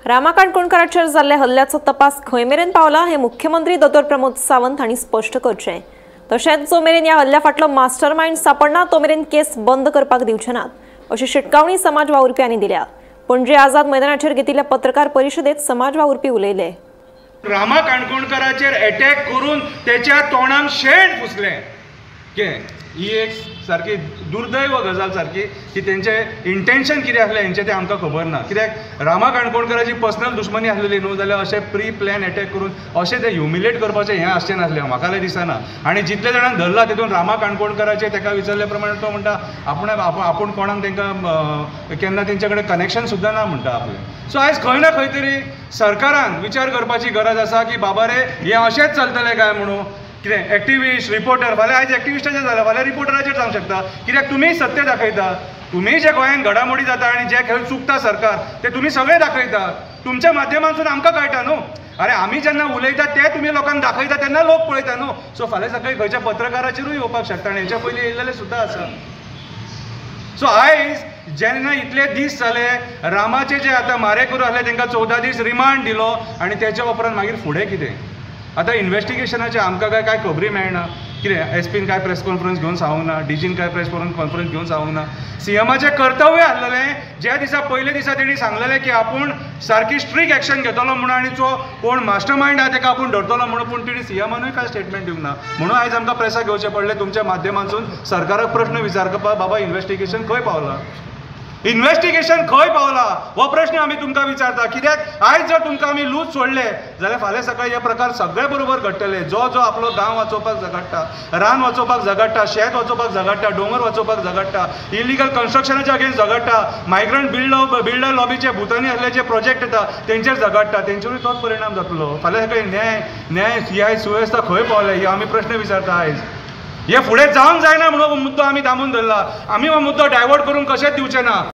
रामा काणकोणकाराचेर जाल्ल्या हल्ल्याचो तपास खंय मेरेन पावला हे मुख्यमंत्री दोतोर प्रमोद सावंत हांणी स्पश्ट करचें। तशेंच जो मेरेन ह्या हल्ल्या फाटलो मास्टर माइंड सापडना तो मेरेन केस बंद करपाक दिवचे नात अशी शिटकावणी समाज वावुरप्यांनी दिल्या। पणजे आझाद मैदानाचेर घेतिल्ल्या पत्रकार परिशदेत समाज वावुरपी उलयले। रामा काणकोणकाराचेर अटॅक करून त्याच्या तोंडान शेण पुसलें ही एक सारकी दुर्दैव गजाल सारकी की तेंचे इंटेंशन कितें आसलें हेंचें तें आमकां खबर ना। कित्याक रामा काणकोणकाराची पर्सनल दुश्मनी आसलेली न्हू जाल्यार अशें प्री प्लॅन अटॅक करून अशें तें ह्युमिलेट करपाचें हें आसचें नासलें म्हाका जाल्यार दिसना। आनी जितले जाणांक धरला तितून रामा काणकोणकाराचें तेका विचारले प्रमाणे तो म्हणटा आपूण कोणाक तेंकां केन्ना तेंचे कडेन कनेक्शन सुद्दां ना म्हणटा आपलें। सो आयज खंय ना खंय तरी सरकारान विचार करपाची गरज आसा की बाबा रे हें अशेंच चलतलें काय म्हणून। कितें एक्टिविस्ट रिपोर्टर फाल्यां आयज एक्टिविस्टाचेर जाल्यार फाल्यां रिपोर्टराचेर जावंक शकता। कित्याक तुमी सत्य दाखयता, तुमी जे गोंयान घडामोडी जाता आनी जे खंय चुकता सरकार ते तुमी सगळे दाखयता। तुमच्या माध्यमांतून आमकां कळटा न्हू। अरे आमी जेन्ना उलयता ते तुमी लोकांक दाखयता तेन्ना लोक पळयता न्हू। सो फाल्यां सकाळीं खंयच्या पत्रकाराचेरूय येवपाक शकता आनी हेच्या पयलीं येयलेले सुद्दां आसा। सो आयज जेन्ना इतले दीस जाले रामाचे जे आतां मारेकरू आसले तांकां 14 दीस रिमांड दिलो आनी तेच्या उपरांत मागीर फुडें कितें? आतां इन्व्हेस्टिगेशनाचे आमकां काय खबरी मेळना। कितें एसपीन काय प्रेस कॉन्फरन्स घेवन सांगूंक ना, डीजीन काय प्रेस कॉन्फरन्स घेवन सांगूंक ना। सीएमाचें कर्तव्य आसलेलें ज्या दिसा पयले दिसा तेणी सांगलेलें की आपूण सारकी स्ट्रिक्ट एक्शन घेतलो म्हणून आनी जो कोण मास्टर माइंड आहा ताका आपूण धरतलो म्हणून, पूण तेणी सीएमानूय काय स्टेटमेंट दिवंक ना। म्हणून आयज आमकां प्रेसाक घेवचें पडलें तुमच्या माध्यमांतून सरकाराक प्रश्न विचारपाक बाबा इन्व्हेस्टिगेशन खंय पावलां, इन्व्हेस्टिगेशन खंय पावला हो प्रश्न आमी तुमकां विचारता। कित्याक आयज जर तुमकां आमी लूज सोडले जाल्यार फाल्यां सकाळीं हे प्रकार सगळे बरोबर घडटले। जो आपलो गांव वाचोवपाक झगडटा, रान वाचोवपाक झगडटा, शेत वाचोवपाक झगडटा, दोंगर वाचोवपाक झगडटा, इलिगल कन्स्ट्रक्शनाच्या अगेन्स्ट झगडटा, मायग्रंट बिल्डर लॉबीचे भुतानी असले जे प्रोजेक्ट येता तेंचेर झगडटा, तेंचेरूय तोच परिणाम जातलो। फाल्यां सकाळीं न्याय सुवेवस्था खंय पावले हे आमी प्रश्न विचारता। आयज हे फुडें जावंक जायना म्हणून हो मुद्दो आमी थांबून धरला। आमी हो मुद्दो डायवर्ट करून कशेंच दिवचे ना।